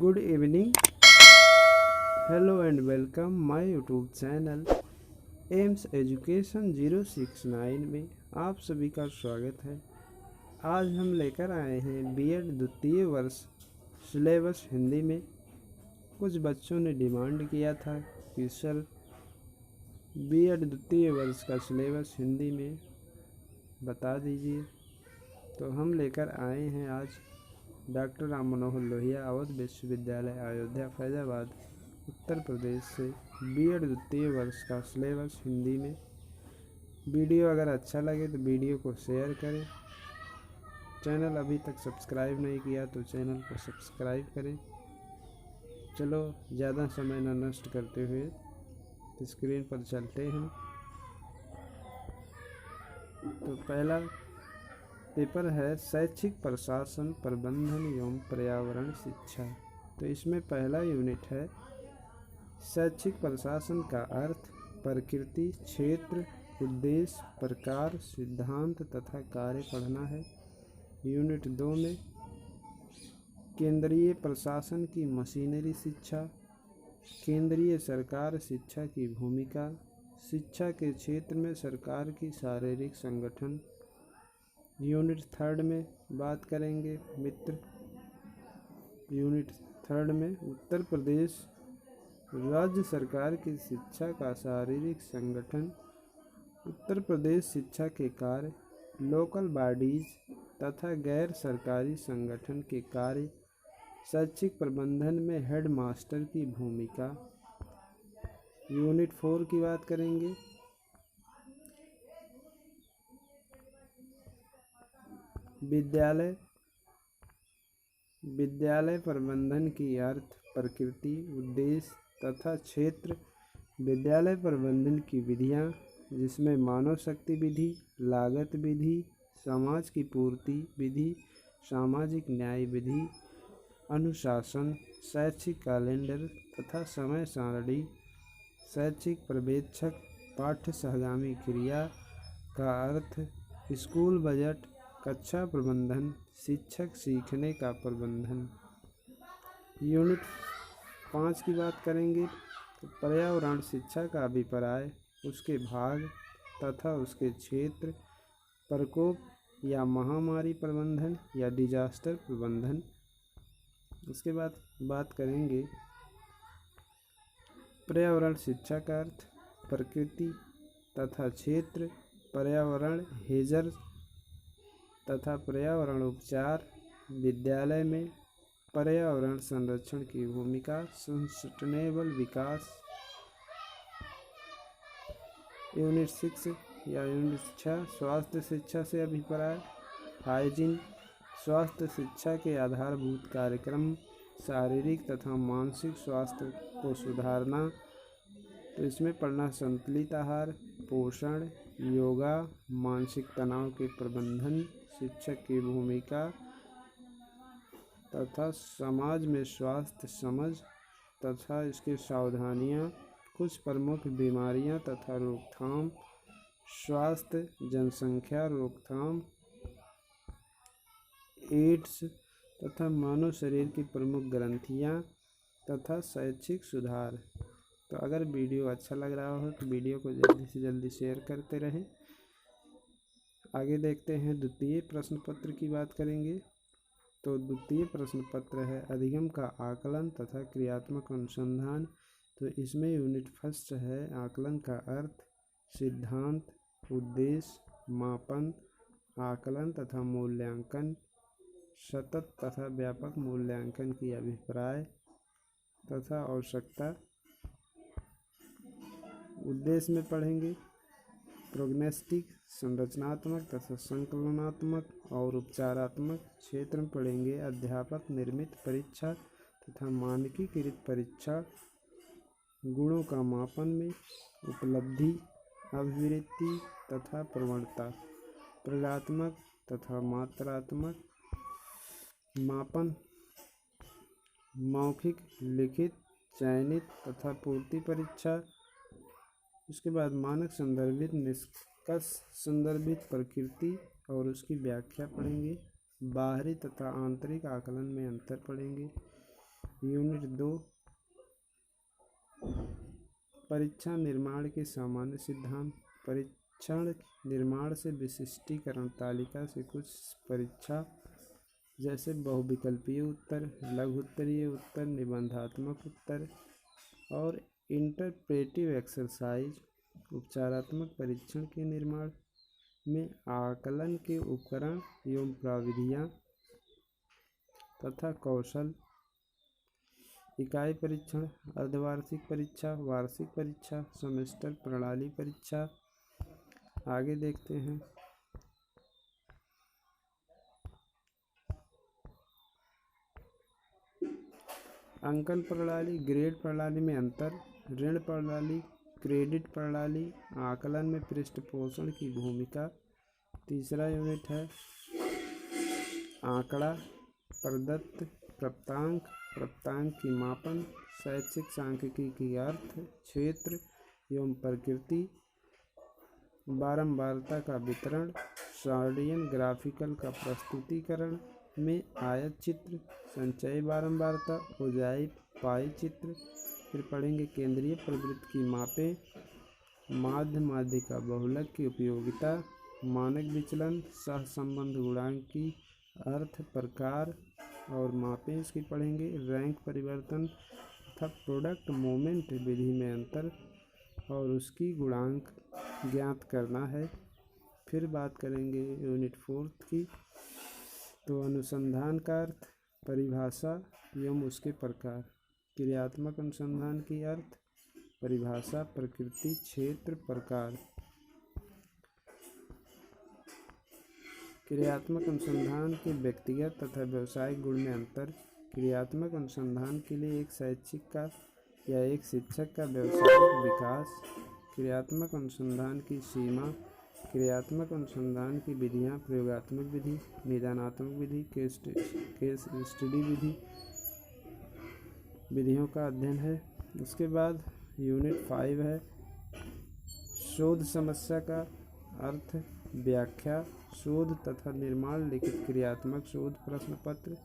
Good evening, hello and welcome my YouTube channel AIIMS education 069 में आप सभी का स्वागत है। आज हम लेकर आए हैं बीएड द्वितीय वर्ष सिलेबस हिंदी में। कुछ बच्चों ने डिमांड किया था कि सर बीएड द्वितीय वर्ष का सिलेबस हिंदी में बता दीजिए, तो हम लेकर आए हैं आज डॉक्टर राम मनोहर लोहिया अवध विश्वविद्यालय अयोध्या फैजाबाद उत्तर प्रदेश से बीएड द्वितीय वर्ष का सिलेबस हिंदी में। वीडियो अगर अच्छा लगे तो वीडियो को शेयर करें। चैनल अभी तक सब्सक्राइब नहीं किया तो चैनल को सब्सक्राइब करें। चलो ज़्यादा समय न नष्ट करते हुए स्क्रीन पर चलते हैं। तो पहला पेपर है शैक्षिक प्रशासन प्रबंधन एवं पर्यावरण शिक्षा। तो इसमें पहला यूनिट है शैक्षिक प्रशासन का अर्थ, प्रकृति, क्षेत्र, उद्देश्य, प्रकार, सिद्धांत तथा कार्य पढ़ना है। यूनिट 2 में केंद्रीय प्रशासन की मशीनरी शिक्षा, केंद्रीय सरकार शिक्षा की भूमिका, शिक्षा के क्षेत्र में सरकार की शारीरिक संगठन। यूनिट 3 में बात करेंगे मित्र। यूनिट 3 में उत्तर प्रदेश राज्य सरकार की शिक्षा का शारीरिक संगठन, उत्तर प्रदेश शिक्षा के कार्य, लोकल बॉडीज तथा गैर सरकारी संगठन के कार्य, शैक्षिक प्रबंधन में हेड मास्टर की भूमिका। यूनिट 4 की बात करेंगे। विद्यालय प्रबंधन की अर्थ, प्रकृति, उद्देश्य तथा क्षेत्र, विद्यालय प्रबंधन की विधियाँ जिसमें मानव शक्ति विधि, लागत विधि, समाज की पूर्ति विधि, सामाजिक न्याय विधि, अनुशासन, शैक्षिक कैलेंडर तथा समय सारणी, शैक्षिक पर्यवेक्षक, पाठ्य सहगामी क्रिया का अर्थ, स्कूल बजट, कक्षा प्रबंधन, शिक्षक सीखने का प्रबंधन। यूनिट 5 की बात करेंगे तो पर्यावरण शिक्षा का अभिप्राय, उसके भाग तथा उसके क्षेत्र, प्रकोप या महामारी प्रबंधन या डिजास्टर प्रबंधन। उसके बाद बात करेंगे पर्यावरण शिक्षा का अर्थ, प्रकृति तथा क्षेत्र, पर्यावरण हेजर तथा पर्यावरण उपचार, विद्यालय में पर्यावरण संरक्षण की भूमिका, सस्टेनेबल विकास। यूनिट 6 या यूनिट 6 स्वास्थ्य शिक्षा से अभिप्राय, हाइजीन, स्वास्थ्य शिक्षा के आधारभूत कार्यक्रम, शारीरिक तथा मानसिक स्वास्थ्य को सुधारना। तो इसमें पढ़ना संतुलित आहार, पोषण, योगा, मानसिक तनाव के प्रबंधन, शिक्षक की भूमिका तथा समाज में स्वास्थ्य समझ तथा इसकी सावधानियाँ, कुछ प्रमुख बीमारियाँ तथा रोकथाम, स्वास्थ्य, जनसंख्या रोकथाम, एड्स तथा मानव शरीर की प्रमुख ग्रंथियाँ तथा शैक्षिक सुधार। तो अगर वीडियो अच्छा लग रहा हो तो वीडियो को जल्दी से जल्दी शेयर करते रहें। आगे देखते हैं द्वितीय प्रश्न पत्र की बात करेंगे। तो द्वितीय प्रश्न पत्र है अधिगम का आकलन तथा क्रियात्मक अनुसंधान। तो इसमें यूनिट 1 है आकलन का अर्थ, सिद्धांत, उद्देश्य, मापन, आकलन तथा मूल्यांकन, सतत तथा व्यापक मूल्यांकन की अभिप्राय तथा आवश्यकता। उद्देश्य में पढ़ेंगे प्रोग्नोस्टिक, संरचनात्मक तथा संकलनात्मक और उपचारात्मक। क्षेत्र में पढ़ेंगे अध्यापक निर्मित परीक्षा तथा मानकीकृत परीक्षा। गुणों का मापन में उपलब्धि, अभिवृत्ति तथा प्रवणता, प्रयोगात्मक तथा मात्रात्मक मापन, मौखिक, लिखित, चयनित तथा पूर्ति परीक्षा। उसके बाद मानक संदर्भित, निष्कर्ष संदर्भित प्रकृति और उसकी व्याख्या पढ़ेंगे। बाहरी तथा आंतरिक आकलन में अंतर पढ़ेंगे। यूनिट 2 परीक्षा निर्माण के सामान्य सिद्धांत। परीक्षण निर्माण से विशिष्टीकरण तालिका से कुछ परीक्षा जैसे बहुविकल्पीय उत्तर, लघु उत्तरीय उत्तर, निबंधात्मक उत्तर और इंटरप्रेटिव एक्सरसाइज, उपचारात्मक परीक्षण के निर्माण में आकलन के उपकरण एवं प्रविधियाँ तथा कौशल, इकाई परीक्षण, अर्धवार्षिक परीक्षा, वार्षिक परीक्षा, सेमेस्टर प्रणाली परीक्षा। आगे देखते हैं। अंकन प्रणाली, ग्रेड प्रणाली में अंतर, ऋण प्रणाली, क्रेडिट प्रणाली, आकलन में पृष्ठपोषण की भूमिका। तीसरा यूनिट है आंकड़ा, प्रदत्त प्राप्तांक, प्राप्तांक की मापन, शैक्षिक सांख्यिकी की अर्थ, क्षेत्र एवं प्रकृति, बारंबारता का वितरण, सार्डियन ग्राफिकल का प्रस्तुतिकरण में आयत चित्र, संचयी बारंबारता, ओजाई पाई चित्र। फिर पढ़ेंगे केंद्रीय प्रवृत्ति की मापें, माध्य माध्यिका बहुलक की उपयोगिता, मानक विचलन, सहसंबंध गुणांक की अर्थ, प्रकार और मापें इसकी पढ़ेंगे। रैंक परिवर्तन तथा प्रोडक्ट मोमेंट विधि में अंतर और उसकी गुणांक ज्ञात करना है। फिर बात करेंगे यूनिट 4 की, तो अनुसंधान का अर्थ, परिभाषा एवं उसके प्रकार, क्रियात्मक अनुसंधान की अर्थ, परिभाषा, प्रकृति, क्षेत्र, प्रकार। क्रियात्मक अनुसंधान के व्यक्तिगत तथा व्यावसायिक गुण में अंतर। क्रियात्मक अनुसंधान के लिए एक शैक्षिक का या एक शिक्षक का व्यावसायिक विकास, क्रियात्मक अनुसंधान की सीमा, क्रियात्मक अनुसंधान की विधियाँ, प्रयोगात्मक विधि, निदानात्मक विधि, केस स्टडी विधि, विधियों का अध्ययन है। उसके बाद यूनिट 5 है शोध समस्या का अर्थ, व्याख्या, शोध तथा निर्माण, लिखित क्रियात्मक शोध प्रश्न पत्र,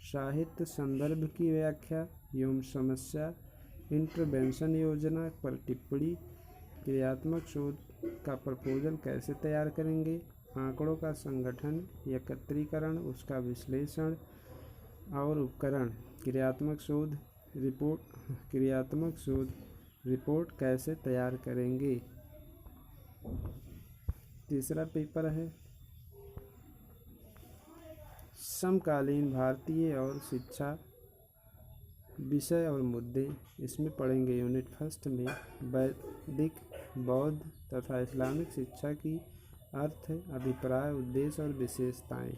साहित्य संदर्भ की व्याख्या एवं समस्या, इंटरवेंशन योजना पर टिप्पणी, क्रियात्मक शोध का प्रपोजल कैसे तैयार करेंगे, आंकड़ों का संगठन, एकत्रीकरण, उसका विश्लेषण और उपकरण, क्रियात्मक शोध रिपोर्ट कैसे तैयार करेंगे। तीसरा पेपर है समकालीन भारतीय और शिक्षा, विषय और मुद्दे। इसमें पढ़ेंगे यूनिट 1 में वैदिक, बौद्ध तथा इस्लामिक शिक्षा की अर्थ, अभिप्राय, उद्देश्य और विशेषताएं।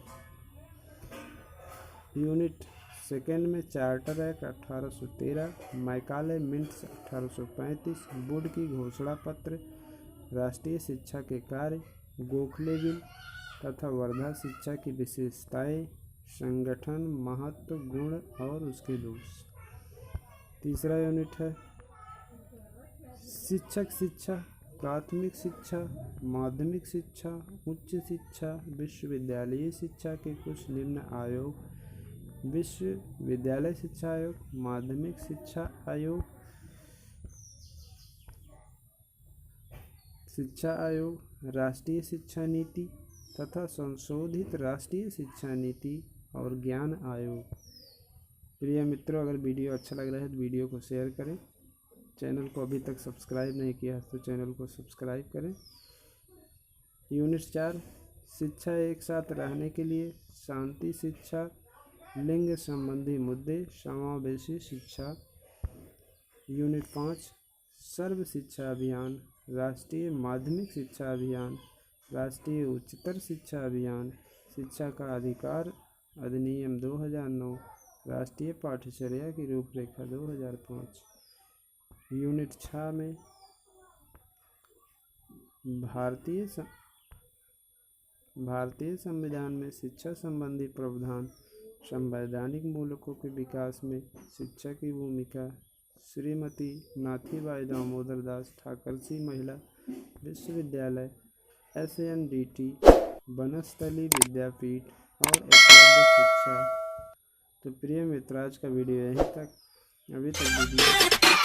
यूनिट 2 में charter act 1813, Macaulay mints 1835, would की घोषणा पत्र, राष्ट्रीय शिक्षा के कार्य, गोखले बिल तथा वर्धा शिक्षा की विशेषताएं, संगठन, महत्व, गुण और उसके दोष। तीसरा यूनिट है शिक्षक शिक्षा, प्राथमिक शिक्षा, माध्यमिक शिक्षा, उच्च शिक्षा, विश्वविद्यालयी शिक्षा के कुछ निम्न आयोग, विश्वविद्यालय शिक्षा आयोग, माध्यमिक शिक्षा आयोग, राष्ट्रीय शिक्षा नीति तथा संशोधित राष्ट्रीय शिक्षा नीति और ज्ञान आयोग। प्रिय मित्रों, अगर वीडियो अच्छा लग रहा है तो वीडियो को शेयर करें, चैनल को अभी तक सब्सक्राइब नहीं किया है तो चैनल को सब्सक्राइब करें। यूनिट 4 शिक्षा एक साथ रहने के लिए, शांति शिक्षा, लिंग संबंधी मुद्दे, समावेशी शिक्षा। यूनिट 5 सर्व शिक्षा अभियान, राष्ट्रीय माध्यमिक शिक्षा अभियान, राष्ट्रीय उच्चतर शिक्षा अभियान, शिक्षा का अधिकार अधिनियम 2009, राष्ट्रीय पाठ्यचर्या की रूपरेखा 2005। यूनिट 6 में भारतीय संविधान में शिक्षा संबंधी प्रावधान, संवैधानिक मूलकों के विकास में शिक्षा की भूमिका, श्रीमती नाथीबाई दामोदर दास ठाकरसी महिला विश्वविद्यालय, SNDT, बनस्थली विद्यापीठ और एकलव्य शिक्षा तो प्रिय मित्र, आज का वीडियो यहीं तक। अभी तक वीडियो